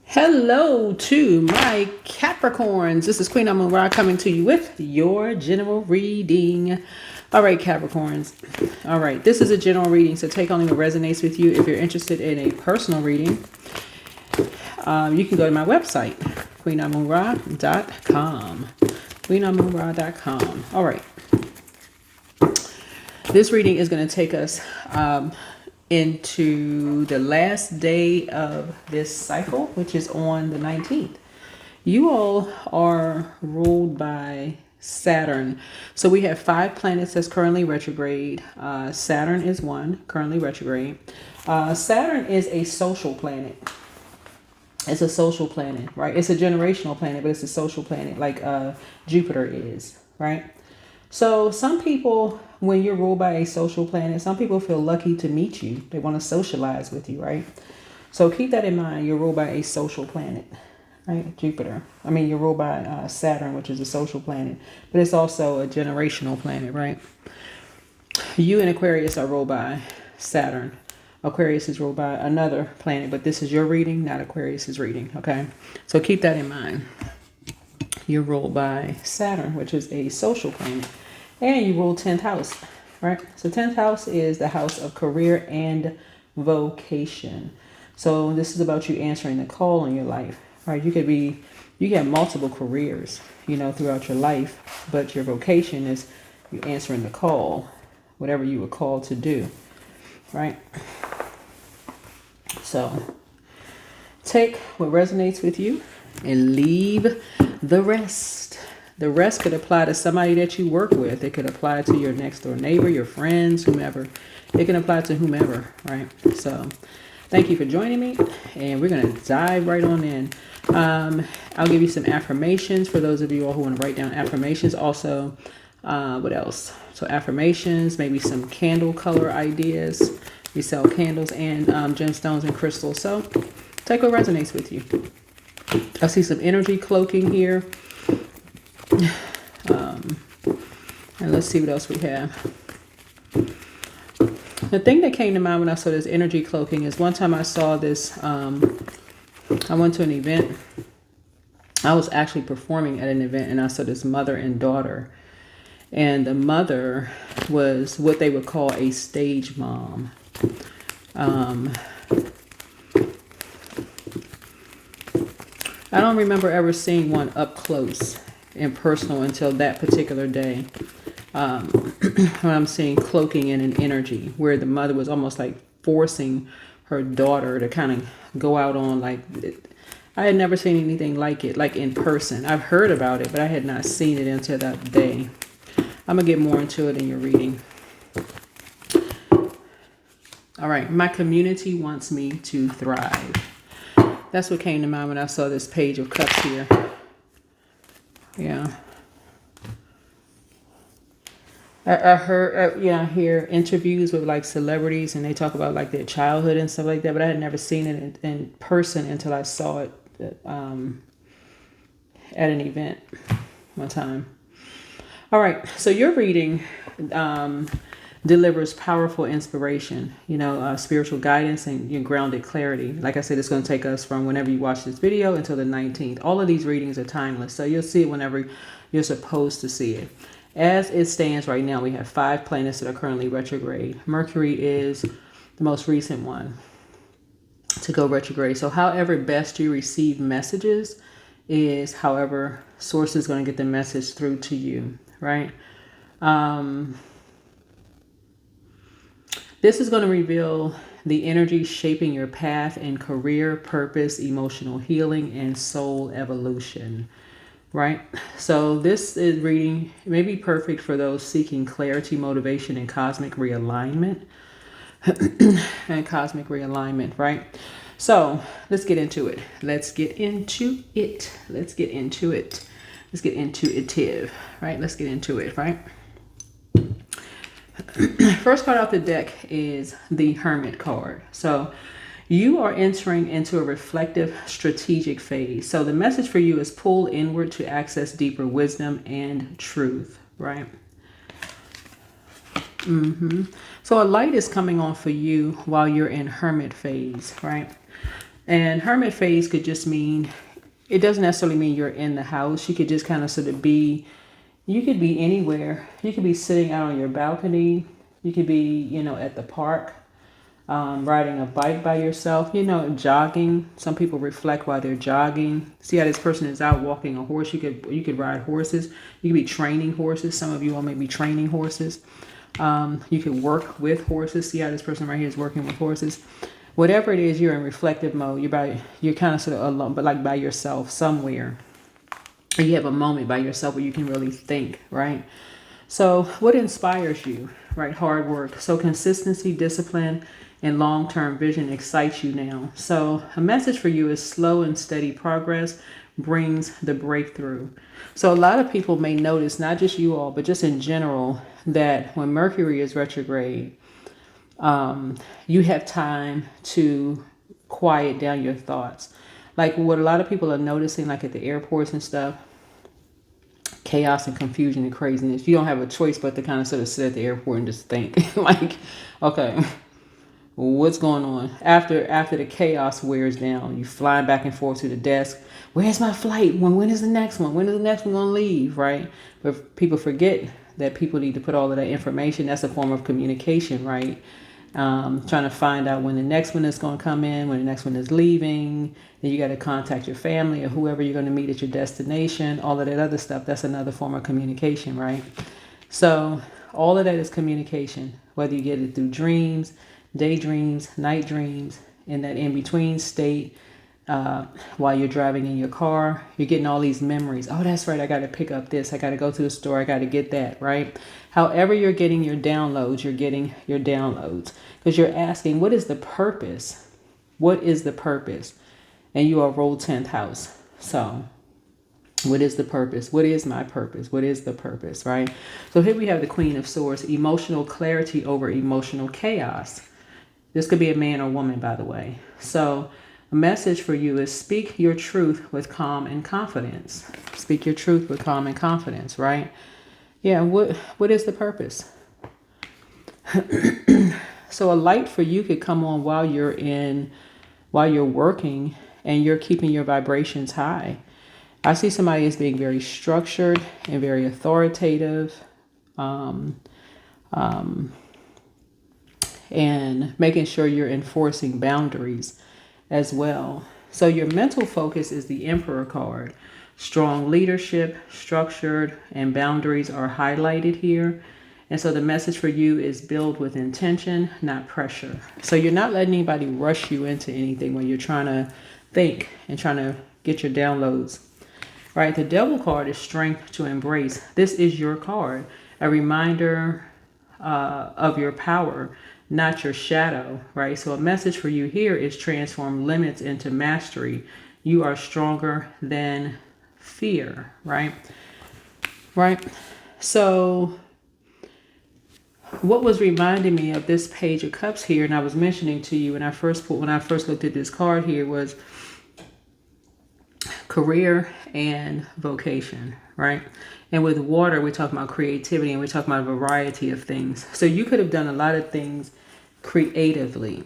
Hello to my Capricorns. This is Queen Amon coming to you with your general reading. All right, Capricorns. All right, this is a general reading, so take only what resonates with you. If you're interested in a personal reading, you can go to my website, queenamonra.com. queenamonra.com. All right. This reading is going to take us into the last day of this cycle, which is on the 19th. You all are ruled by Saturn. So we have 5 planets that's currently retrograde. Saturn is one, currently retrograde. Saturn is a social planet. It's a social planet, right? It's a generational planet, but it's a social planet like Jupiter is, right? So some people, when you're ruled by a social planet, some people feel lucky to meet you. They want to socialize with you, right? So keep that in mind. You're ruled by a social planet, right? Jupiter. I mean, you're ruled by Saturn, which is a social planet, but it's also a generational planet, right? You and Aquarius are ruled by Saturn. Aquarius is ruled by another planet, but this is your reading, not Aquarius's reading, okay? So keep that in mind. You're ruled by Saturn, which is a social planet, and you rule 10th house, right? So 10th house is the house of career and vocation. So this is about you answering the call in your life, right? You can have multiple careers, throughout your life, but your vocation is you answering the call, whatever you were called to do, right? So take what resonates with you and leave the rest. The rest could apply to somebody that you work with. It could apply to your next door neighbor, your friends, whomever. It can apply to whomever, right? So thank you for joining me, and we're going to dive right on in. I'll give you some affirmations for those of you all who want to write down affirmations. Also, what else? So affirmations, maybe some candle color ideas. We sell candles and gemstones and crystals. So take what resonates with you. I see some energy cloaking here. And let's see what else we have. The thing that came to mind when I saw this energy cloaking is one time I saw this. I went to an event. I was actually performing at an event, and I saw this mother and daughter. And the mother was what they would call a stage mom. I don't remember ever seeing one up close and personal until that particular day. When I'm seeing cloaking in an energy where the mother was almost like forcing her daughter to kind of go out on I had never seen anything like it, like in person. I've heard about it, but I had not seen it until that day. I'm going to get more into it in your reading. All right. My community wants me to thrive. That's what came to mind when I saw this page of cups here. Yeah. I hear interviews with like celebrities, and they talk about like their childhood and stuff like that, but I had never seen it in person until I saw it at an event one time. All right. So your reading delivers powerful inspiration, spiritual guidance, and your grounded clarity. Like I said, it's going to take us from whenever you watch this video until the 19th. All of these readings are timeless, so you'll see it whenever you're supposed to see it. As it stands right now, we have 5 planets that are currently retrograde. Mercury is the most recent one to go retrograde. So however best you receive messages is however source is going to get the message through to you, right? This is going to reveal the energy shaping your path in career, purpose, emotional healing, and soul evolution, right? So this is reading may be perfect for those seeking clarity, motivation, and cosmic realignment. Right? So let's get into it. Let's get into it, right? First card off the deck is the Hermit card. So you are entering into a reflective, strategic phase. So the message for you is pull inward to access deeper wisdom and truth, right? So a light is coming on for you while you're in Hermit phase, right? And hermit phase could just mean, it doesn't necessarily mean you're in the house. You could just kind of sort of be, you could be anywhere. You could be sitting out on your balcony. You could be, at the park, riding a bike by yourself, jogging. Some people reflect while they're jogging. See how this person is out walking a horse. You could ride horses. You could be training horses. Some of you all may be training horses. You could work with horses. See how this person right here is working with horses. Whatever it is, you're in reflective mode. You're kind of sort of alone, but like by yourself somewhere. Or you have a moment by yourself where you can really think, right? So what inspires you, right? Hard work. So consistency, discipline, and long-term vision excites you now. So a message for you is slow and steady progress brings the breakthrough. So a lot of people may notice, not just you all, but just in general, that when Mercury is retrograde, you have time to quiet down your thoughts. Like what a lot of people are noticing, like at the airports and stuff, chaos and confusion and craziness. You don't have a choice but to kind of sort of sit at the airport and just think like, okay, what's going on? After the chaos wears down, you flying back and forth to the desk. Where's my flight? When is the next one? When is the next one going to leave? Right? But people forget that people need to put all of that information. That's a form of communication, right? Trying to find out when the next one is going to come in, when the next one is leaving. Then you got to contact your family or whoever you're going to meet at your destination. All of that other stuff. That's another form of communication, right? So all of that is communication, whether you get it through dreams, daydreams, night dreams, in that in-between state, while you're driving in your car, you're getting all these memories. Oh, that's right. I got to pick up this. I got to go to the store. I got to get that, right? However you're getting your downloads, you're getting your downloads because you're asking, what is the purpose? What is the purpose? And you are roll 10th house. So what is the purpose? What is my purpose? What is the purpose, right? So here we have the Queen of Swords, emotional clarity over emotional chaos. This could be a man or woman, by the way. So a message for you is speak your truth with calm and confidence. Speak your truth with calm and confidence, right? Yeah, what is the purpose? So a light for you could come on while you're working and you're keeping your vibrations high. I see somebody as being very structured and very authoritative, and making sure you're enforcing boundaries as well. So your mental focus is the Emperor card. Strong leadership, structured, and boundaries are highlighted here. And so the message for you is build with intention, not pressure. So you're not letting anybody rush you into anything when you're trying to think and trying to get your downloads. Right? The Devil card is strength to embrace. This is your card, a reminder of your power, not your shadow, right? So a message for you here is transform limits into mastery. You are stronger than fear, right? Right. So what was reminding me of this Page of Cups here, and I was mentioning to you when I first looked at this card here, was career and vocation, right? And with water, we're talking about creativity and we're talking about a variety of things. So you could have done a lot of things creatively.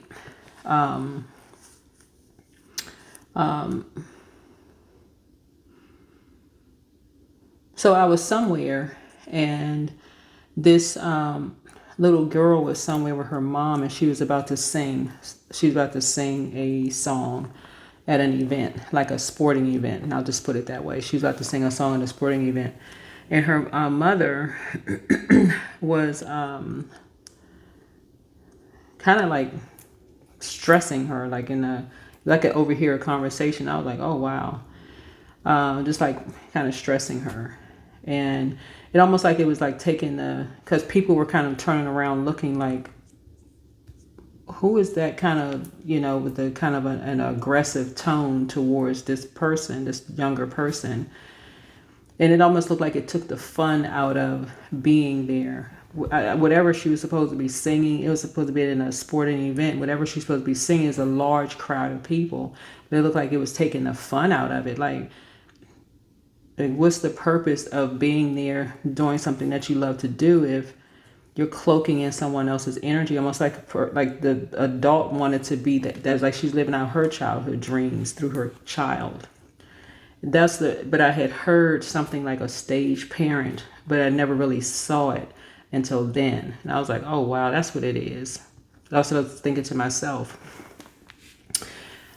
So I was somewhere and this little girl was somewhere with her mom and she was about to sing. She was about to sing a song at an event, like a sporting event. And I'll just put it that way. She was about to sing a song at a sporting event. And her mother was kind of like stressing her, like I could overhear a conversation. I was like, oh, wow. Just like kind of stressing her. And it almost like it was like because people were kind of turning around looking like, who is that kind of, with the kind of an aggressive tone towards this person, this younger person. And it almost looked like it took the fun out of being there. Whatever she was supposed to be singing, it was supposed to be in a sporting event. Whatever she's supposed to be singing is a large crowd of people. But it looked like it was taking the fun out of it. Like, what's the purpose of being there doing something that you love to do if you're cloaking in someone else's energy, almost like the adult wanted to be that's like she's living out her childhood dreams through her child. But I had heard something like a stage parent, but I never really saw it until then. And I was like, oh wow, that's what it is. That's what I was thinking to myself.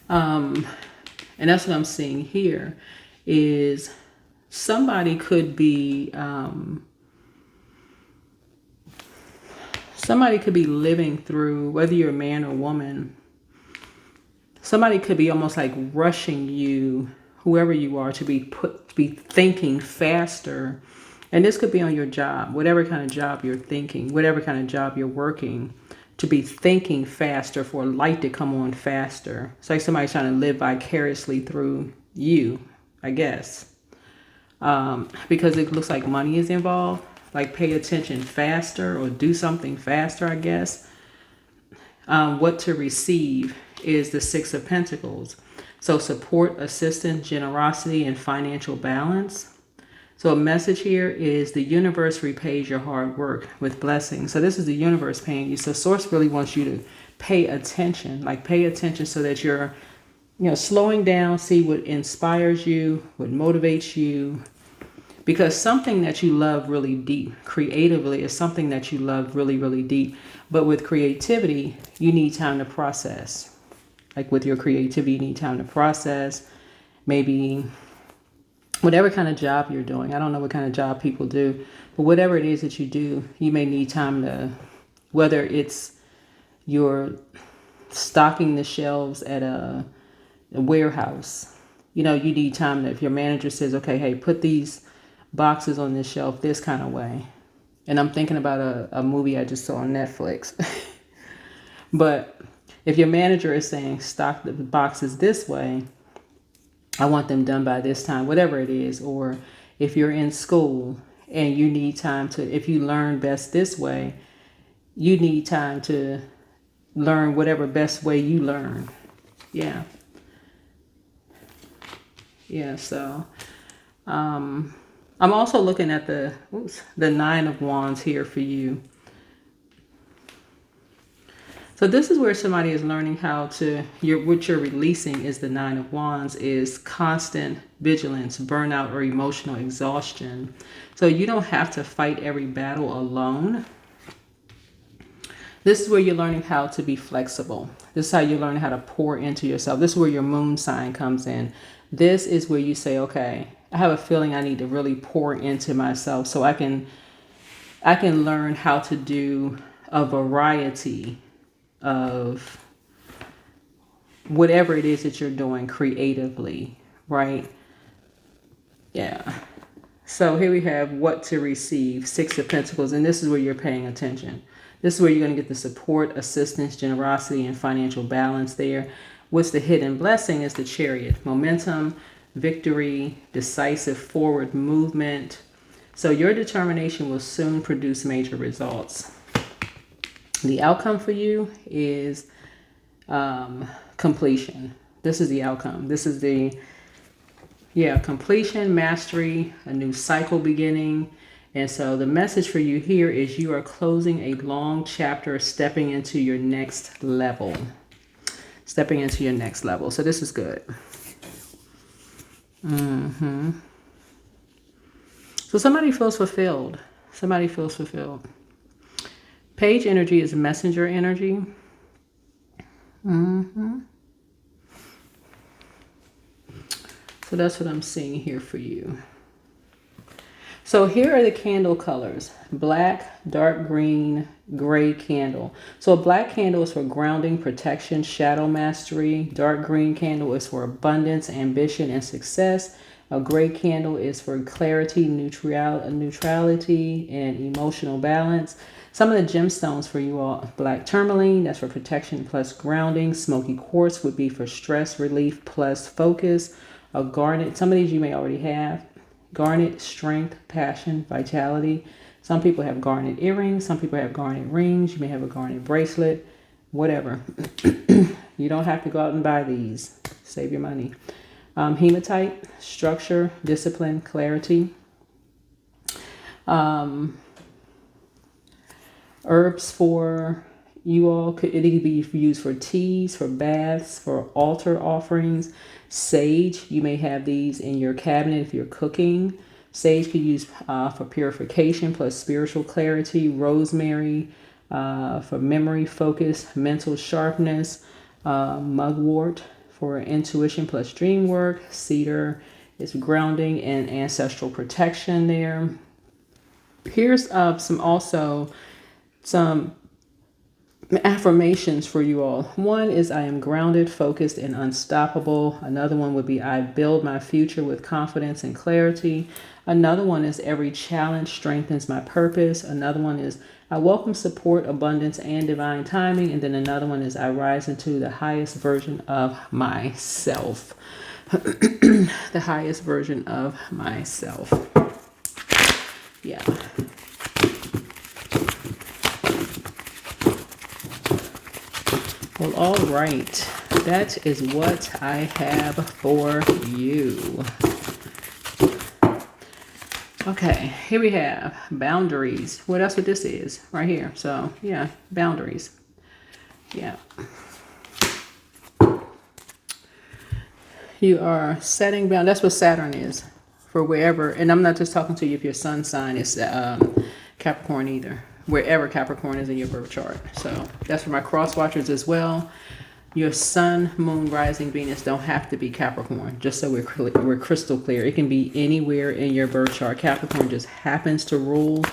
And that's what I'm seeing here is somebody could be living through, whether you're a man or woman, somebody could be almost like rushing you, whoever you are, to be thinking faster. And this could be on your job, whatever kind of job you're thinking, whatever kind of job you're working, to be thinking faster, for a light to come on faster. It's like somebody's trying to live vicariously through you, I guess. Because it looks like money is involved, like pay attention faster or do something faster, I guess. What to receive is the Six of Pentacles. So support, assistance, generosity, and financial balance. So a message here is the universe repays your hard work with blessings. So this is the universe paying you. So Source really wants you to pay attention, so that you're, slowing down, see what inspires you, what motivates you. Because something that you love really deep, creatively, is something that you love really, really deep. But with creativity, you need time to process. Like with your creativity, you need time to process. Maybe whatever kind of job you're doing. I don't know what kind of job people do, but whatever it is that you do, you may need time to, whether it's you're stocking the shelves at a warehouse, you need time to, if your manager says, okay, hey, put these boxes on this shelf this kind of way. And I'm thinking about a movie I just saw on Netflix. But if your manager is saying stock the boxes this way, I want them done by this time, whatever it is. Or if you're in school and you need time to, if you learn best this way, you need time to learn whatever best way you learn. Yeah. Yeah, so I'm also looking at the Nine of Wands here for you. So this is where somebody is learning how to, what you're releasing is the Nine of Wands, is constant vigilance, burnout, or emotional exhaustion. So you don't have to fight every battle alone. This is where you're learning how to be flexible. This is how you're learning how to pour into yourself. This is where your moon sign comes in. This is where you say, okay, I have a feeling I need to really pour into myself so I can learn how to do a variety of whatever it is that you're doing creatively, right? Yeah. So here we have what to receive, Six of Pentacles, and this is where you're paying attention. This is where you're going to get the support, assistance, generosity, and financial balance there. What's the hidden blessing is the Chariot, momentum, victory, decisive forward movement. So your determination will soon produce major results. The outcome for you is completion. This is the outcome. This is the, completion, mastery, a new cycle beginning. And so the message for you here is you are closing a long chapter, stepping into your next level. Stepping into your next level. So this is good. So somebody feels fulfilled. Somebody feels fulfilled. Page energy is messenger energy. So that's what I'm seeing here for you. So here are the candle colors: black, dark green, gray candle. So a black candle is for grounding, protection, shadow mastery. Dark green candle is for abundance, ambition, and success. A gray candle is for clarity, neutrality, and emotional balance. Some of the gemstones for you all: black tourmaline, that's for protection plus grounding. Smoky quartz would be for stress relief plus focus. A garnet, some of these you may already have. Garnet, strength, passion, vitality. Some people have garnet earrings. Some people have garnet rings. You may have a garnet bracelet, whatever. You don't have to go out and buy these. Save your money. Hematite, structure, discipline, clarity. Herbs for you all, it could be used for teas, for baths, for altar offerings. Sage, you may have these in your cabinet if you're cooking. Sage could use for purification plus spiritual clarity. Rosemary for memory focus, mental sharpness. Mugwort for intuition plus dream work. Cedar is grounding and ancestral protection there. Here's some affirmations for you all. One is I am grounded, focused, and unstoppable. Another one would be I build my future with confidence and clarity. Another one is every challenge strengthens my purpose. Another one is I welcome support, abundance, and divine timing. And then another one is I rise into the highest version of myself. The highest version of myself. Yeah. Well, all right. That is what I have for you. Okay, here we have boundaries. Well, that's what this is right here. So, yeah, boundaries. Yeah. You are setting boundaries. That's what Saturn is for wherever. And I'm not just talking to you if your sun sign is Capricorn either. Wherever Capricorn is in your birth chart. So that's for my cross watchers as well. Your sun, moon, rising, Venus don't have to be Capricorn, just so we're crystal clear. It can be anywhere in your birth chart. Capricorn just happens to rule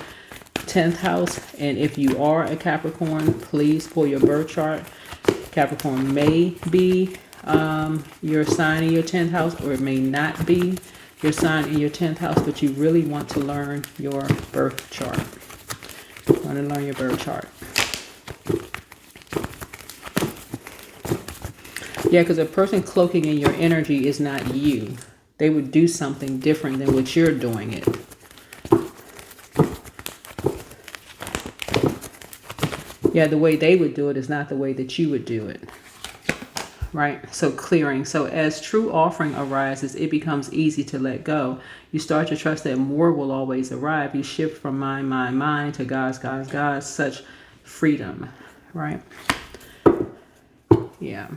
10th house. And if you are a Capricorn, please pull your birth chart. Capricorn may be your sign in your 10th house, or it may not be your sign in your 10th house, but you really want to learn your birth chart. Want to learn your birth chart. Yeah, because a person cloaking in your energy is not you. They would do something different than what you're doing it. Yeah, the way they would do it is not the way that you would do it. Right? So clearing. So as true offering arises, it becomes easy to let go. You start to trust that more will always arrive. You shift from mine to God's, such freedom. Right? Yeah.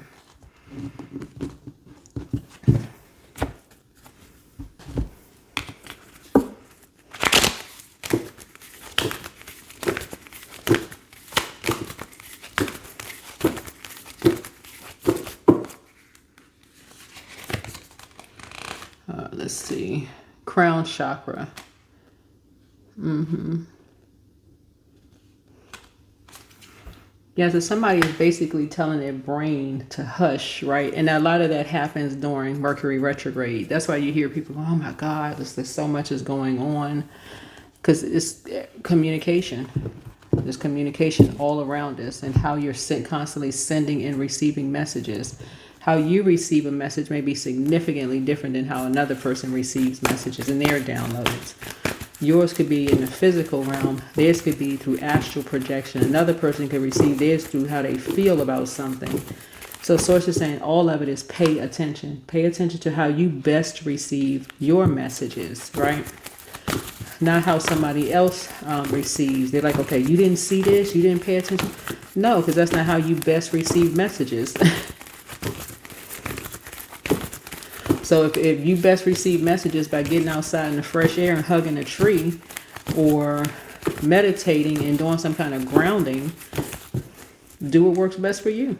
Let's see. Crown chakra. Yeah, so somebody is basically telling their brain to hush, right? And a lot of that happens during Mercury retrograde. That's why you hear people go, oh my God, there's so much is going on. Because it's communication. There's communication all around us, and how you're constantly sending and receiving messages. How you receive a message may be significantly different than how another person receives messages in their downloads. Yours could be in the physical realm. Theirs could be through astral projection. Another person could receive theirs through how they feel about something. So Source is saying all of it is pay attention. Pay attention to how you best receive your messages, right? Not how somebody else receives. They're like, okay, you didn't see this? You didn't pay attention? No, because that's not how you best receive messages. So if you best receive messages by getting outside in the fresh air and hugging a tree, or meditating and doing some kind of grounding, do what works best for you.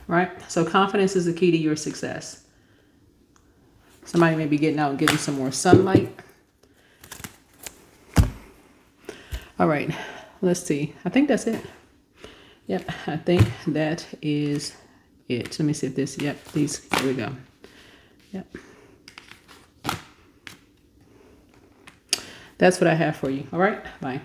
Right? So confidence is the key to your success. Somebody may be getting out and getting some more sunlight. All right, let's see. I think that's it. Yep, I think that is it. Let me see if this, yep, these, here we go. Yep. That's what I have for you. All right, bye.